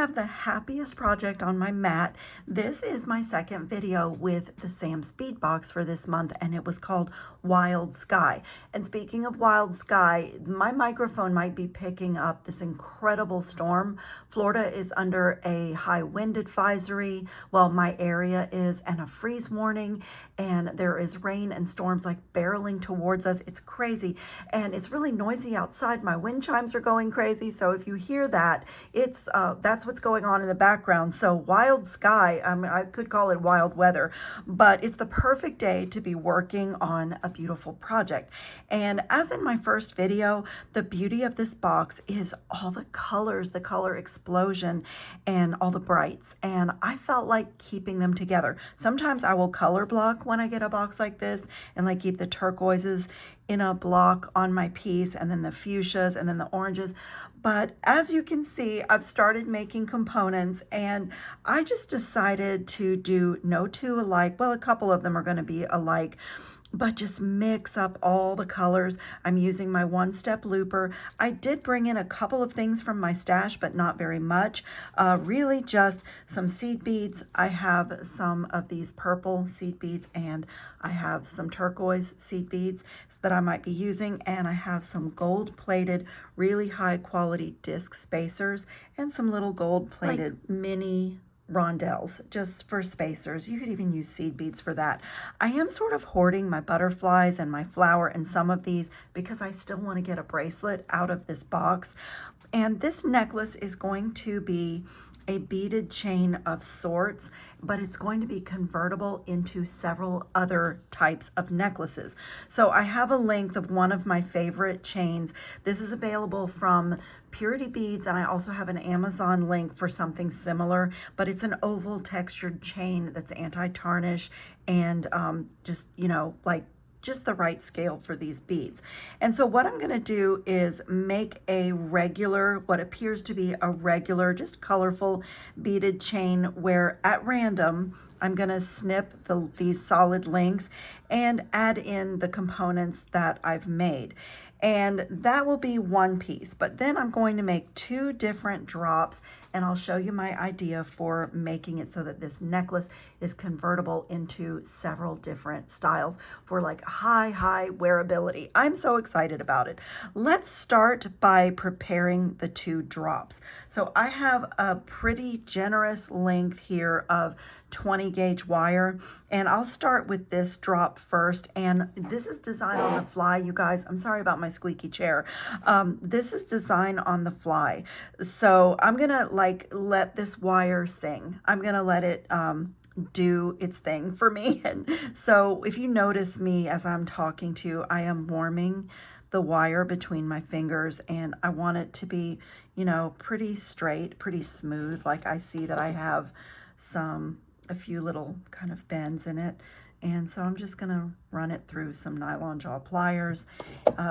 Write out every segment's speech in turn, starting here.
have the happiest project on my mat. This is my second video with the Sam's Bead Box for this month, and it was called Wild Sky. And speaking of Wild Sky, my microphone might be picking up this incredible storm. Florida is under a high wind advisory. Well, my area is, and a freeze warning, and there is rain and storms like barreling towards us. It's crazy, and it's really noisy outside. My wind chimes are going crazy, so if you hear that, it's that's what's going on in the background. So wild sky, I could call it wild weather, but it's the perfect day to be working on a beautiful project. And as in my first video, the beauty of this box is all the colors, the color explosion, and all the brights. And I felt like keeping them together. Sometimes I will color block when I get a box like this and like keep the turquoises in a block on my piece, and then the fuchsias, and then the oranges. But as you can see, I've started making components, and I just decided to do no two alike. Well, a couple of them are going to be alike, but just mix up all the colors. I'm using my one-step looper. I did bring in a couple of things from my stash, but not very much. Really just some seed beads. I have some of these purple seed beads, and I have some turquoise seed beads that I might be using, and I have some gold-plated, really high-quality disc spacers, and some little gold-plated mini rondelles just for spacers. You could even use seed beads for that. I am sort of hoarding my butterflies and my flower and some of these because I still want to get a bracelet out of this box. And this necklace is going to be a beaded chain of sorts, but it's going to be convertible into several other types of necklaces. So I have a length of one of my favorite chains. This is available from Purity Beads, and I also have an Amazon link for something similar, but it's an oval textured chain that's anti-tarnish and just, you know, like just the right scale for these beads. And so what I'm going to do is make a regular, what appears to be a regular, just colorful beaded chain where at random, I'm going to snip these solid links and add in the components that I've made. And that will be one piece, but then I'm going to make two different drops, and I'll show you my idea for making it so that this necklace is convertible into several different styles for like high wearability. I'm so excited about it. Let's start by preparing the two drops. So I have a pretty generous length here of 20 gauge wire, and I'll start with this drop first. And this is designed on the fly, you guys. I'm sorry about my squeaky chair. This is designed on the fly. So I'm gonna like let this wire sing. I'm gonna let it do its thing for me. And so if you notice me as I'm talking to you, I am warming the wire between my fingers, and I want it to be, you know, pretty straight, pretty smooth. Like I see that I have a few little kind of bends in it. And so I'm just gonna run it through some nylon jaw pliers.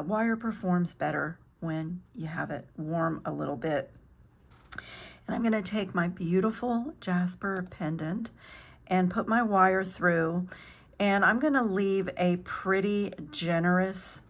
Wire performs better when you have it warm a little bit. And I'm gonna take my beautiful Jasper pendant and put my wire through, and I'm gonna leave a pretty generous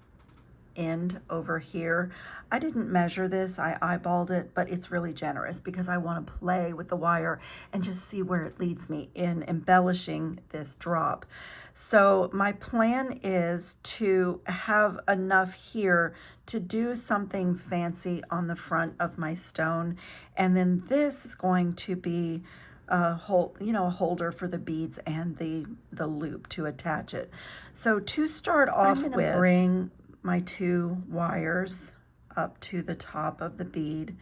end over here. I didn't measure this, I eyeballed it, but it's really generous because I want to play with the wire and just see where it leads me in embellishing this drop. So my plan is to have enough here to do something fancy on the front of my stone, and then this is going to be a holder for the beads and the loop to attach it. So to start off with, bring my two wires up to the top of the bead,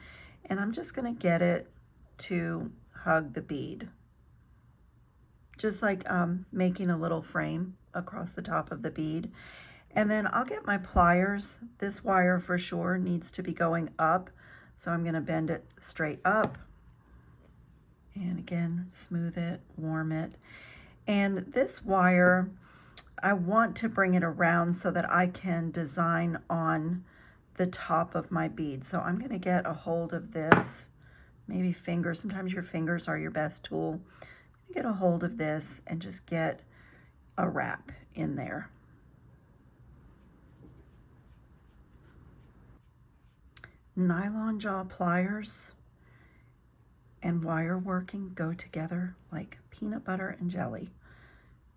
and I'm just going to get it to hug the bead, just like making a little frame across the top of the bead. And then I'll get my pliers. This wire for sure needs to be going up, so I'm going to bend it straight up, and again smooth it, warm it. And this wire, I want to bring it around so that I can design on the top of my bead. So I'm going to get a hold of this, maybe fingers. Sometimes your fingers are your best tool. Get a hold of this and just get a wrap in there. Nylon jaw pliers, and wire working go together like peanut butter and jelly.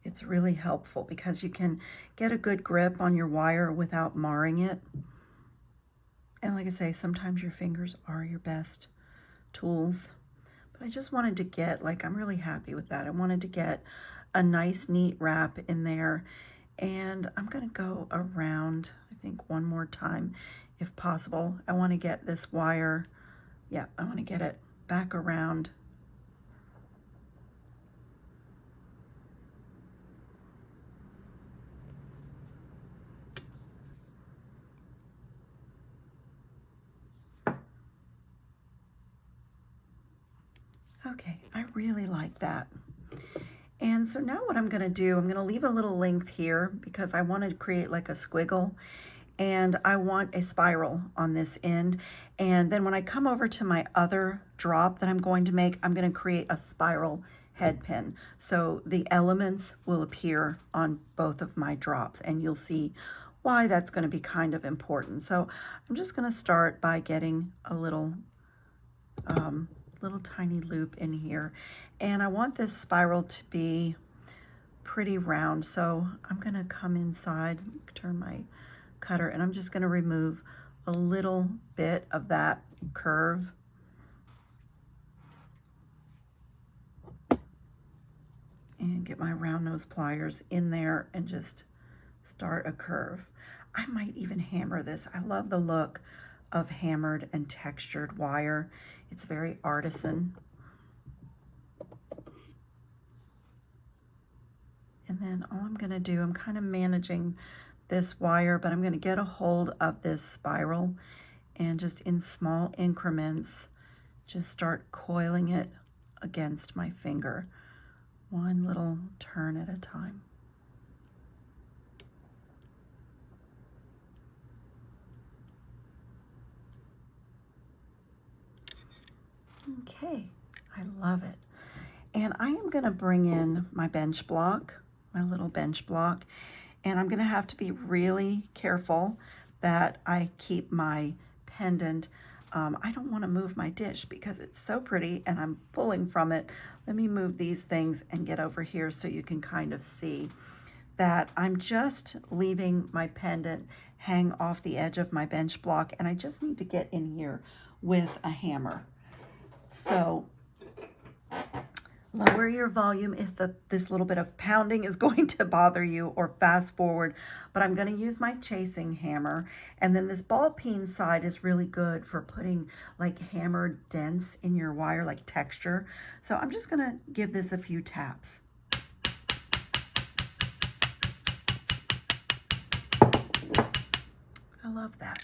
It's really helpful because you can get a good grip on your wire without marring it. And like I say, sometimes your fingers are your best tools. But I just wanted to get, like, I'm really happy with that. I wanted to get a nice, neat wrap in there. And I'm going to go around, I think, one more time if possible. I want to get this wire, yeah, I want to get it back around. Okay, I really like that. And so now what I'm going to do, I'm going to leave a little length here because I want to create like a squiggle, and I want a spiral on this end. And then when I come over to my other drop that I'm going to make, I'm going to create a spiral head pin. So the elements will appear on both of my drops, and you'll see why that's going to be kind of important. So I'm just going to start by getting a little tiny loop in here, and I want this spiral to be pretty round. So I'm going to come inside, turn my cutter, and I'm just going to remove a little bit of that curve. And get my round nose pliers in there and just start a curve. I might even hammer this. I love the look of hammered and textured wire. It's very artisan. And then all I'm going to do, I'm kind of managing this wire, but I'm going to get a hold of this spiral and just in small increments, just start coiling it against my finger, one little turn at a time. Okay, I love it. And I am going to bring in my bench block, my little bench block, and I'm going to have to be really careful that I keep my pendant. I don't want to move my dish because it's so pretty and I'm pulling from it. Let me move these things and get over here so you can kind of see that I'm just leaving my pendant hang off the edge of my bench block, and I just need to get in here with a hammer. So lower your volume if this little bit of pounding is going to bother you, or fast forward, but I'm going to use my chasing hammer. And then this ball peen side is really good for putting like hammered dents in your wire, like texture. So I'm just going to give this a few taps. I love that.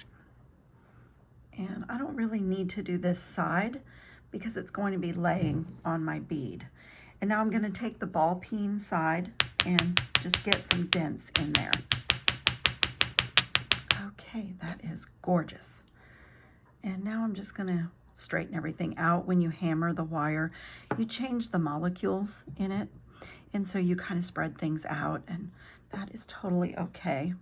And I don't really need to do this side because it's going to be laying on my bead. And now I'm going to take the ball peen side and just get some dents in there. Okay, that is gorgeous. And now I'm just going to straighten everything out. When you hammer the wire, you change the molecules in it, and so you kind of spread things out, and that is totally okay.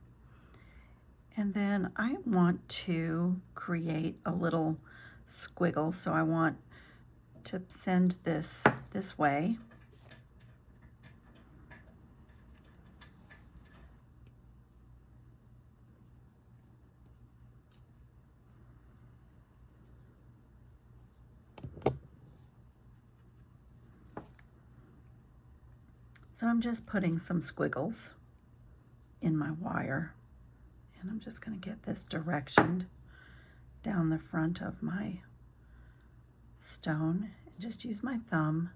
And then I want to create a little squiggle, so I want to send this way. So I'm just putting some squiggles in my wire, and I'm just going to get this directioned down the front of my stone and just use my thumb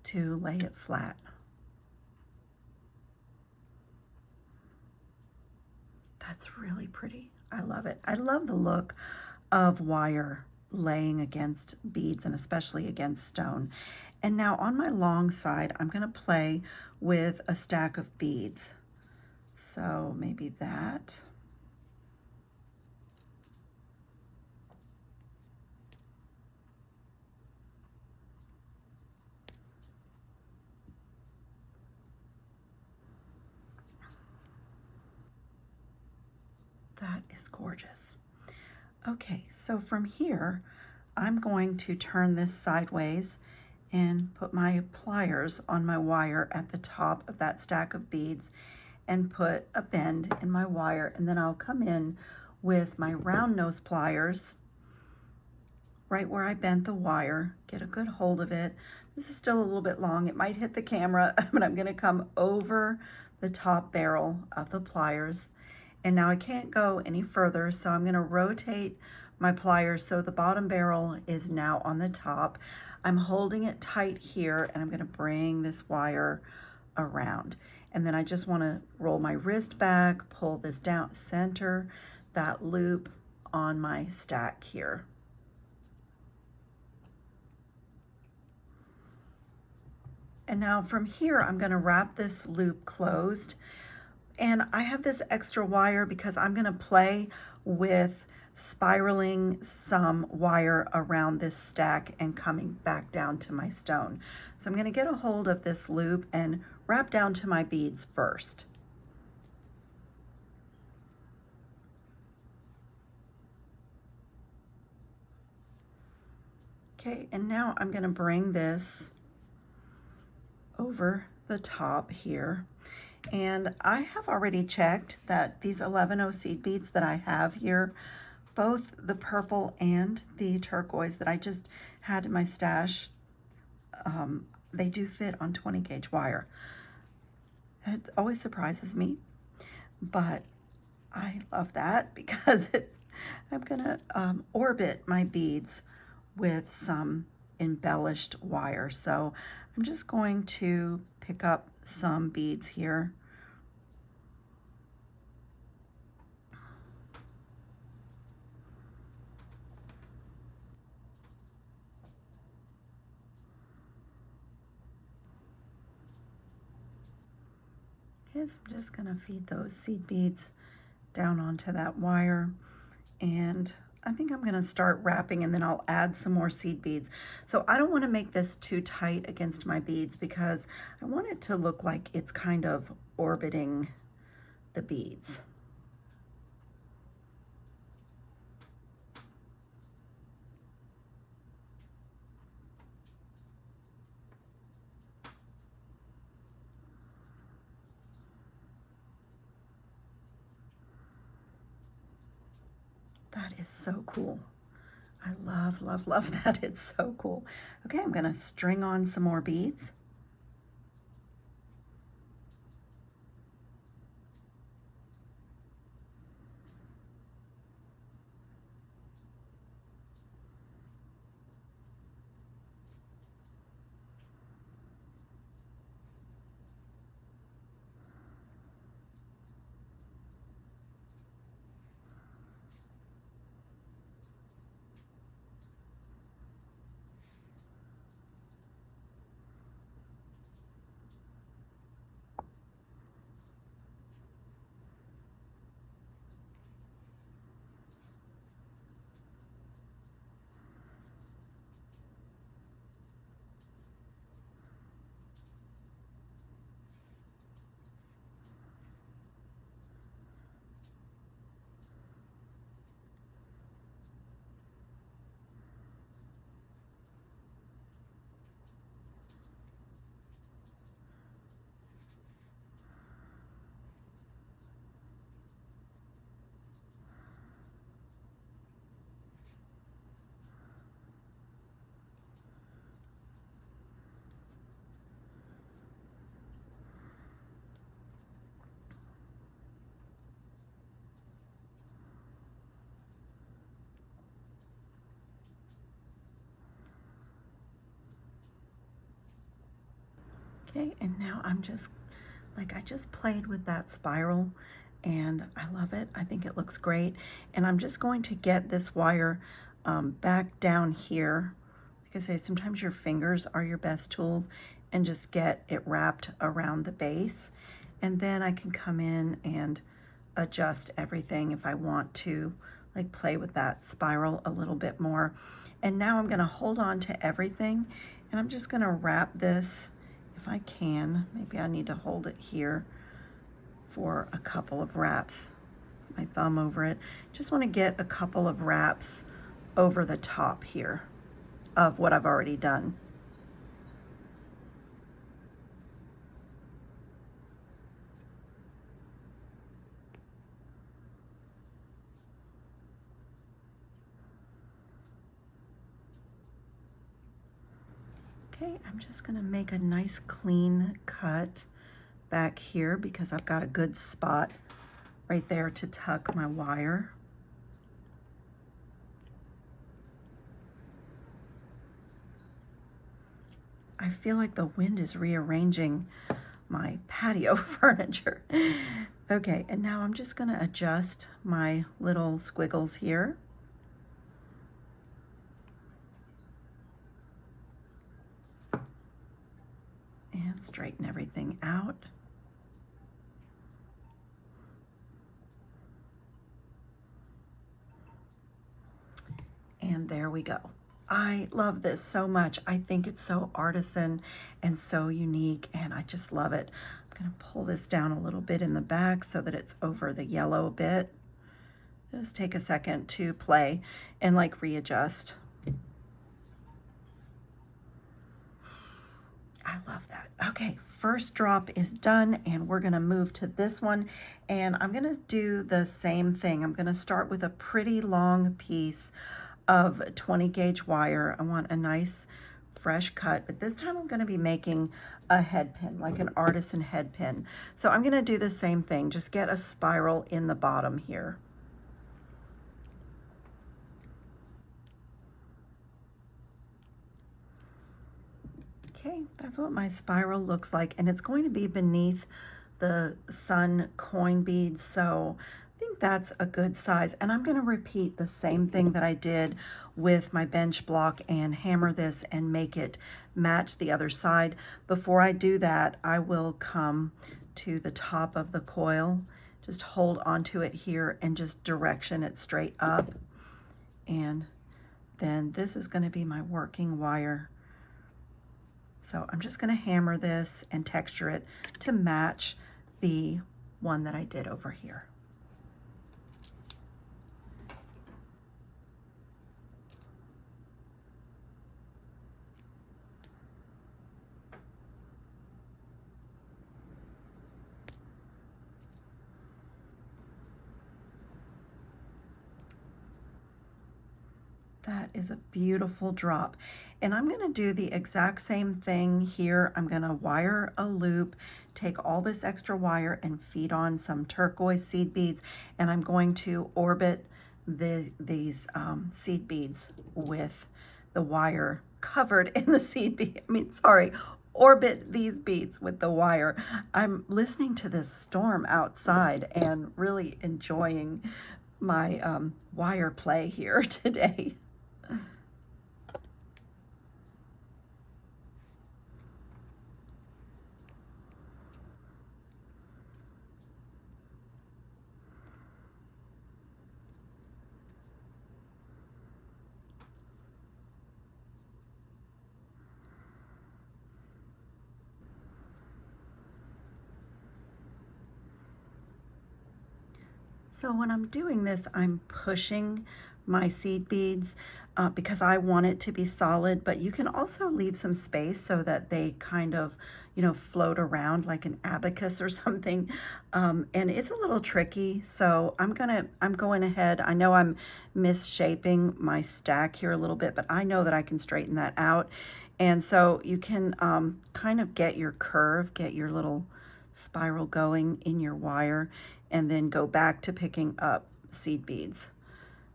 to lay it flat. That's really pretty. I love it. I love the look of wire laying against beads, and especially against stone. And now on my long side, I'm going to play with a stack of beads. So maybe that. That is gorgeous. Okay, so from here, I'm going to turn this sideways and put my pliers on my wire at the top of that stack of beads and put a bend in my wire, and then I'll come in with my round nose pliers right where I bent the wire, get a good hold of it. This is still a little bit long. It might hit the camera, but I'm gonna come over the top barrel of the pliers. And now I can't go any further, so I'm gonna rotate my pliers so the bottom barrel is now on the top. I'm holding it tight here, and I'm gonna bring this wire around. And then I just wanna roll my wrist back, pull this down, center that loop on my stack here. And now from here, I'm gonna wrap this loop closed. And I have this extra wire because I'm gonna play with spiraling some wire around this stack and coming back down to my stone. So I'm gonna get a hold of this loop and wrap down to my beads first. Okay, and now I'm gonna bring this over the top here. And I have already checked that these 11-0 seed beads that I have here, both the purple and the turquoise that I just had in my stash, they do fit on 20 gauge wire. It always surprises me, but I love that because I'm gonna orbit my beads with some embellished wire. So I'm just going to pick up some beads here. Okay, so I'm just gonna feed those seed beads down onto that wire, and I think I'm gonna start wrapping, and then I'll add some more seed beads. So I don't wanna make this too tight against my beads because I want it to look like it's kind of orbiting the beads. That is so cool. I love, love, love that. It's so cool. Okay, I'm gonna string on some more beads. Okay, and now I'm just, I just played with that spiral and I love it. I think it looks great. And I'm just going to get this wire back down here. Like I say, sometimes your fingers are your best tools, and just get it wrapped around the base. And then I can come in and adjust everything if I want to, like play with that spiral a little bit more. And now I'm gonna hold on to everything, and I'm just gonna wrap this if I can. Maybe I need to hold it here for a couple of wraps. My thumb over it. Just want to get a couple of wraps over the top here of what I've already done. Okay, I'm just gonna make a nice clean cut back here because I've got a good spot right there to tuck my wire. I feel like the wind is rearranging my patio furniture. Okay, and now I'm just gonna adjust my little squiggles here. And straighten everything out. And there we go. I love this so much. I think it's so artisan and so unique, and I just love it. I'm gonna pull this down a little bit in the back so that it's over the yellow a bit. Just take a second to play and like readjust. I love that. Okay, first drop is done, and we're gonna move to this one, and I'm gonna do the same thing. I'm gonna start with a pretty long piece of 20 gauge wire. I want a nice fresh cut, but this time I'm gonna be making a head pin, like an artisan head pin. So I'm gonna do the same thing, just get a spiral in the bottom here. Okay, that's what my spiral looks like, and it's going to be beneath the sun coin beads, so I think that's a good size. And I'm going to repeat the same thing that I did with my bench block and hammer this and make it match the other side. Before I do that, I will come to the top of the coil, just hold onto it here and just direction it straight up. And then this is going to be my working wire. So I'm just going to hammer this and texture it to match the one that I did over here. That is a beautiful drop. And I'm going to do the exact same thing here. I'm going to wire a loop, take all this extra wire and feed on some turquoise seed beads, and I'm going to orbit these seed beads with the wire covered in the seed bead. Orbit these beads with the wire. I'm listening to this storm outside and really enjoying my wire play here today. So when I'm doing this, I'm pushing my seed beads because I want it to be solid, but you can also leave some space so that they kind of, float around like an abacus or something. And it's a little tricky, so I'm going ahead. I know I'm misshaping my stack here a little bit, but I know that I can straighten that out. And so you can kind of get your curve, get your little spiral going in your wire, and then go back to picking up seed beads.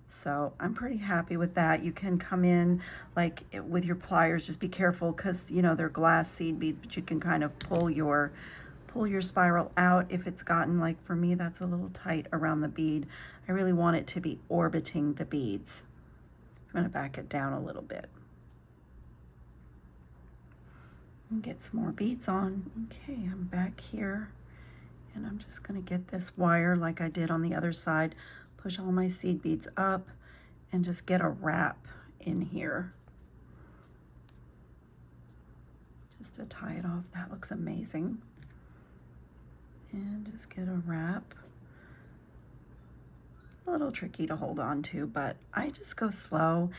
So I'm pretty happy with that. You can come in like with your pliers, just be careful because they're glass seed beads, but you can kind of pull your spiral out if it's gotten, like for me, that's a little tight around the bead. I really want it to be orbiting the beads. I'm gonna back it down a little bit. And get some more beads on. Okay, I'm back here. And I'm just going to get this wire like I did on the other side, push all my seed beads up, and just get a wrap in here. Just to tie it off. That looks amazing. And just get a wrap. a little tricky to hold on to, but I just go slow,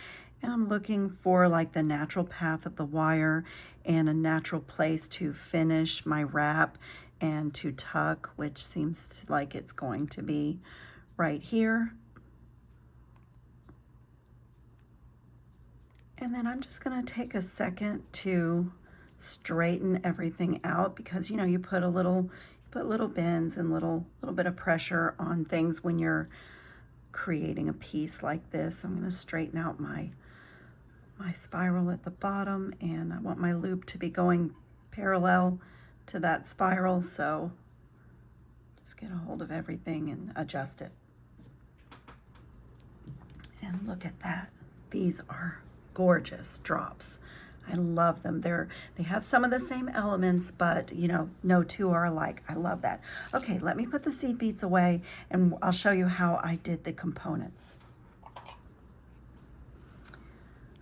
and I'm looking for like the natural path of the wire and a natural place to finish my wrap and to tuck, which seems like it's going to be right here. And then I'm just gonna take a second to straighten everything out, because you know, you put little bends and little bit of pressure on things when you're creating a piece like this. I'm gonna straighten out my spiral at the bottom, and I want my loop to be going parallel to that spiral, so just get a hold of everything and adjust it. And look at that. These are gorgeous drops. I love them. They have some of the same elements, but you know, no two are alike. I love that. Okay, let me put the seed beads away and I'll show you how I did the components.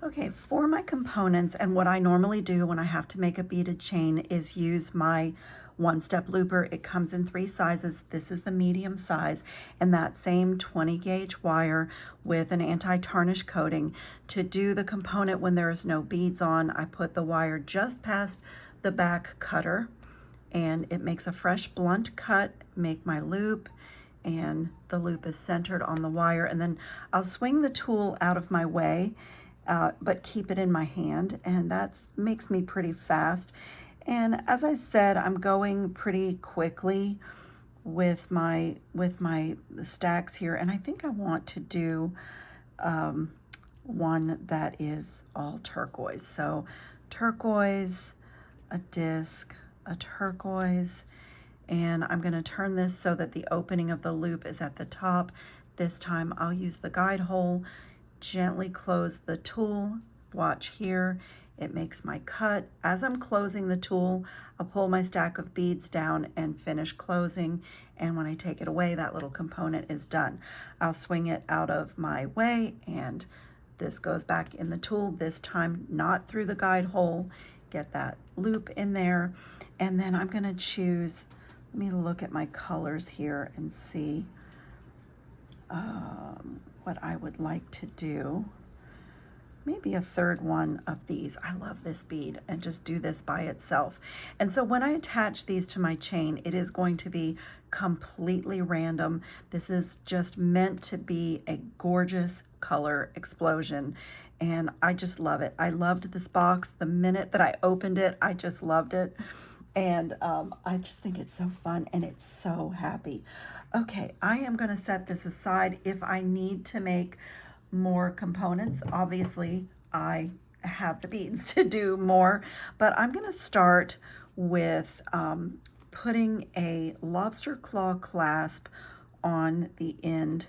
Okay, for my components, and what I normally do when I have to make a beaded chain is use my one-step looper. It comes in 3 sizes. This is the medium size, and that same 20 gauge wire with an anti-tarnish coating. To do the component when there is no beads on, I put the wire just past the back cutter, and it makes a fresh blunt cut, make my loop, and the loop is centered on the wire, and then I'll swing the tool out of my way, but keep it in my hand, and that makes me pretty fast. And as I said, I'm going pretty quickly with my stacks here, and I think I want to do one that is all turquoise. So turquoise, a disc, a turquoise, and I'm going to turn this so that the opening of the loop is at the top. This time I'll use the guide hole, gently close the tool. Watch here. It makes my cut. As I'm closing the tool, I'll pull my stack of beads down and finish closing. And when I take it away, that little component is done. I'll swing it out of my way, and this goes back in the tool, this time not through the guide hole. Get that loop in there. And then I'm gonna choose, let me look at my colors here and see what I would like to do. Maybe a third one of these. I love this bead, and just do this by itself. And so when I attach these to my chain, it is going to be completely random. This is just meant to be a gorgeous color explosion, and I just love it. I loved this box. The minute that I opened it, I just loved it. And I just think it's so fun, and it's so happy. Okay, I am gonna set this aside. If I need to make more components, obviously I have the beads to do more, but I'm going to start with putting a lobster claw clasp on the end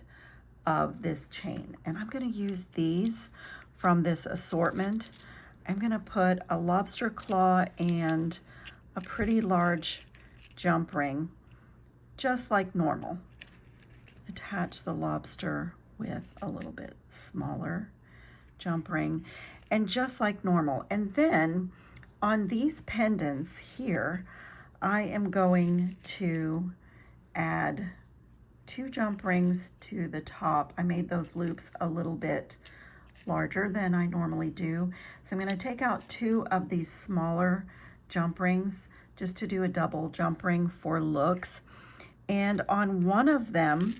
of this chain, and I'm going to use these from this assortment. I'm going to put a lobster claw and a pretty large jump ring, just like normal. Attach the lobster with a little bit smaller jump ring, and just like normal. And then on these pendants here, I am going to add 2 jump rings to the top. I made those loops a little bit larger than I normally do. So I'm going to take out 2 of these smaller jump rings just to do a double jump ring for looks. And on one of them,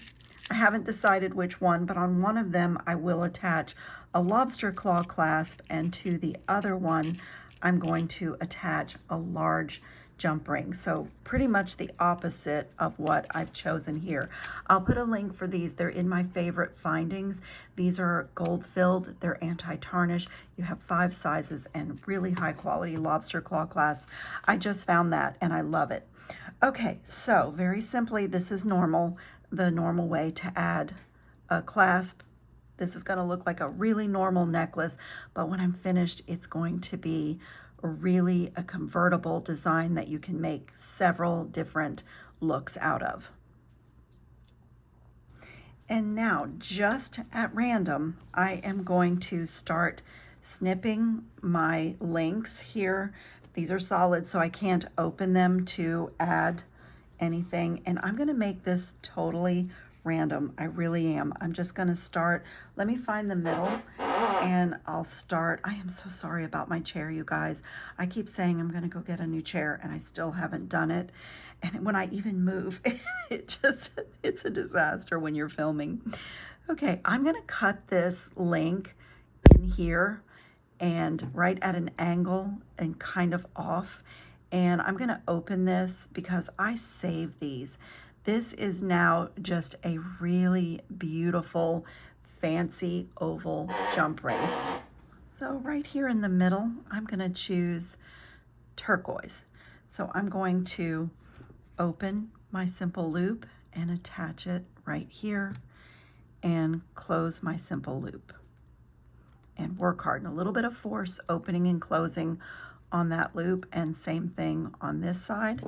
I haven't decided which one, but on one of them I will attach a lobster claw clasp, and to the other one I'm going to attach a large jump ring. So pretty much the opposite of what I've chosen here. I'll put a link for these. They're in my favorite findings. These are gold filled, they're anti-tarnish. You have 5 sizes and really high quality lobster claw clasps. I just found that and I love it. Okay, so very simply, this is normal. The normal way to add a clasp. This is going to look like a really normal necklace, but when I'm finished, it's going to be really a convertible design that you can make several different looks out of. And now, just at random, I am going to start snipping my links here. These are solid, so I can't open them to add anything, and I'm going to make this totally random. I really am. I'm just going to start. Let me find the middle and I'll start. I am so sorry about my chair, you guys. I keep saying I'm going to go get a new chair and I still haven't done it. And when I even move, it's a disaster when you're filming. Okay, I'm going to cut this link in here and right at an angle and kind of off. And I'm going to open this because I saved these. This is now just a really beautiful, fancy oval jump ring. So right here in the middle, I'm going to choose turquoise. So I'm going to open my simple loop and attach it right here and close my simple loop. And work hard and a little bit of force opening and closing on that loop, and same thing on this side.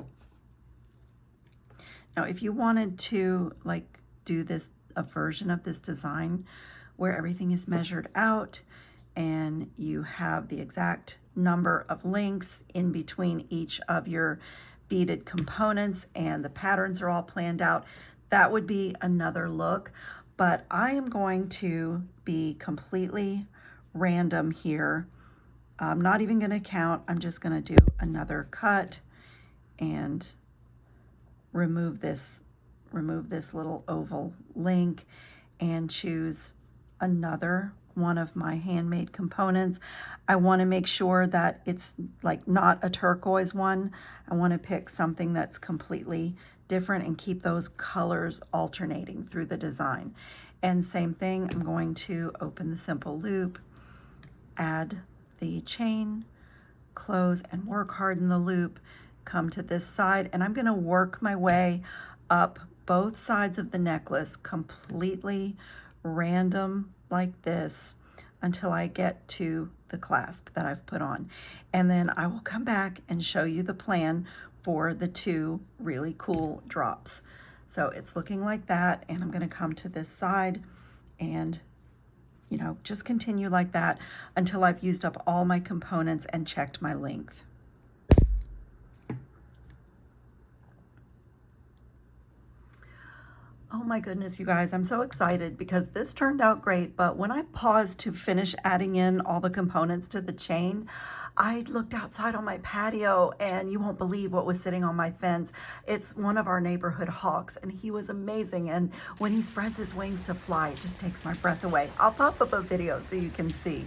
Now, if you wanted to like do this, a version of this design where everything is measured out and you have the exact number of links in between each of your beaded components and the patterns are all planned out, that would be another look. But I am going to be completely random here. I'm not even going to count. I'm just going to do another cut and remove this little oval link and choose another one of my handmade components. I want to make sure that it's like not a turquoise one. I want to pick something that's completely different and keep those colors alternating through the design. And same thing, I'm going to open the simple loop, add the chain, close and work hard in the loop, come to this side, and I'm going to work my way up both sides of the necklace completely random like this until I get to the clasp that I've put on. And then I will come back and show you the plan for the two really cool drops. So it's looking like that, and I'm going to come to this side and just continue like that until I've used up all my components and checked my length. Oh my goodness, you guys, I'm so excited because this turned out great, but when I paused to finish adding in all the components to the chain, I looked outside on my patio and you won't believe what was sitting on my fence. It's one of our neighborhood hawks and he was amazing. And when he spreads his wings to fly, it just takes my breath away. I'll pop up a video so you can see.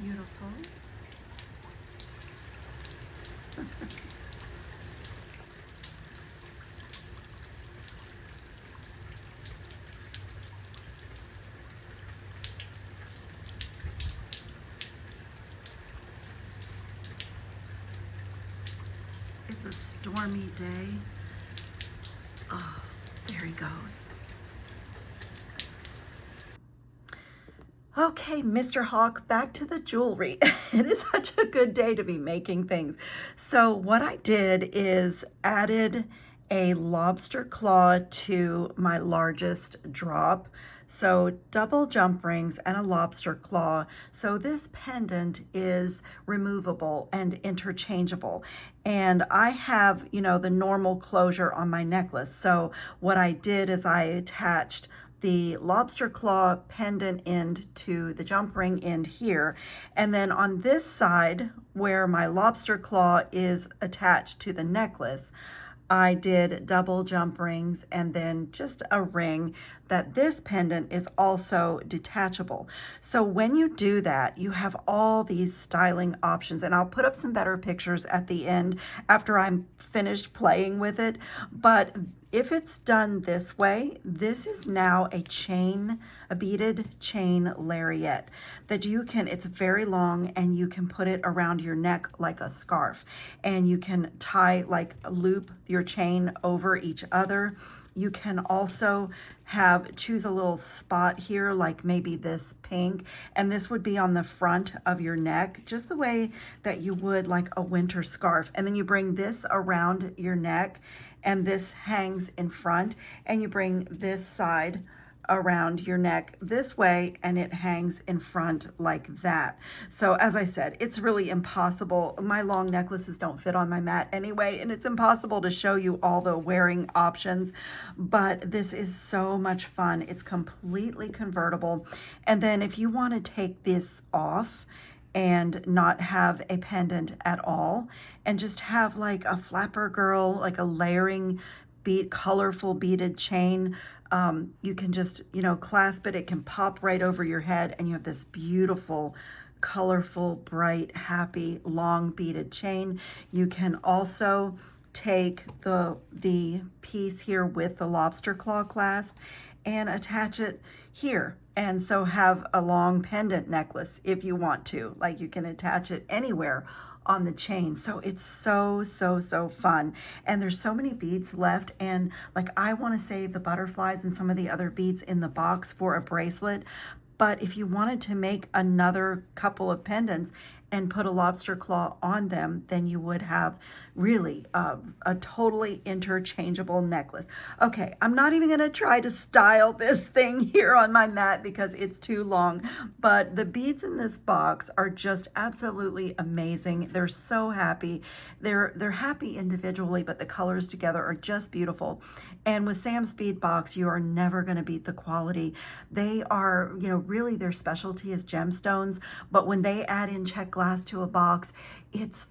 Beautiful. It's a stormy day. Oh, there he goes. Okay, Mr. Hawk, back to the jewelry. It is such a good day to be making things. So what I did is added a lobster claw to my largest drop. So double jump rings and a lobster claw. So this pendant is removable and interchangeable. And I have, the normal closure on my necklace. So what I did is I attached the lobster claw pendant end to the jump ring end here. And then on this side where my lobster claw is attached to the necklace, I did double jump rings and then just a ring that this pendant is also detachable. So when you do that, you have all these styling options, and I'll put up some better pictures at the end after I'm finished playing with it. But if it's done this way, this is now a a beaded chain lariat that you can, it's very long and you can put it around your neck like a scarf, and you can tie, like loop your chain over each other. You can also choose a little spot here, like maybe this pink, and this would be on the front of your neck, just the way that you would like a winter scarf. And then you bring this around your neck, and this hangs in front, and you bring this side around your neck this way, and it hangs in front like that. So as I said, it's really impossible. My long necklaces don't fit on my mat anyway, and it's impossible to show you all the wearing options, but this is so much fun. It's completely convertible. And then if you want to take this off and not have a pendant at all, and just have like a flapper girl, like a layering colorful beaded chain, you can just, clasp it. It can pop right over your head, and you have this beautiful, colorful, bright, happy, long beaded chain. You can also take the piece here with the lobster claw clasp and attach it here, and so have a long pendant necklace if you want to. Like, you can attach it anywhere on the chain. So it's so fun, and there's so many beads left, and like I want to save the butterflies and some of the other beads in the box for a bracelet. But if you wanted to make another couple of pendants and put a lobster claw on them, then you would have really a totally interchangeable necklace. Okay, I'm not even gonna try to style this thing here on my mat because it's too long, but the beads in this box are just absolutely amazing. They're so happy. They're happy individually, but the colors together are just beautiful. And with Sam's Bead Box, you are never gonna beat the quality. They are, really their specialty is gemstones, but when they add in Czech glass to a box, it's,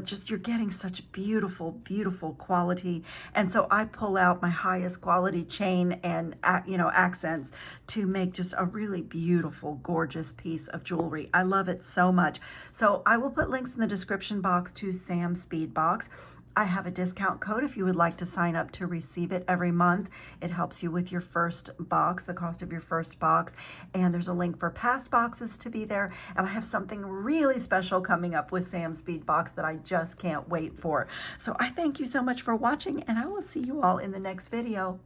just you're getting such beautiful quality. And so I pull out my highest quality chain and, accents to make just a really beautiful, gorgeous piece of jewelry. I love it so much. So I will put links in the description box to Sam's Bead Box. I have a discount code if you would like to sign up to receive it every month. It helps you with your first box, the cost of your first box. And there's a link for past boxes to be there. And I have something really special coming up with Sam's Bead Box that I just can't wait for. So I thank you so much for watching, and I will see you all in the next video.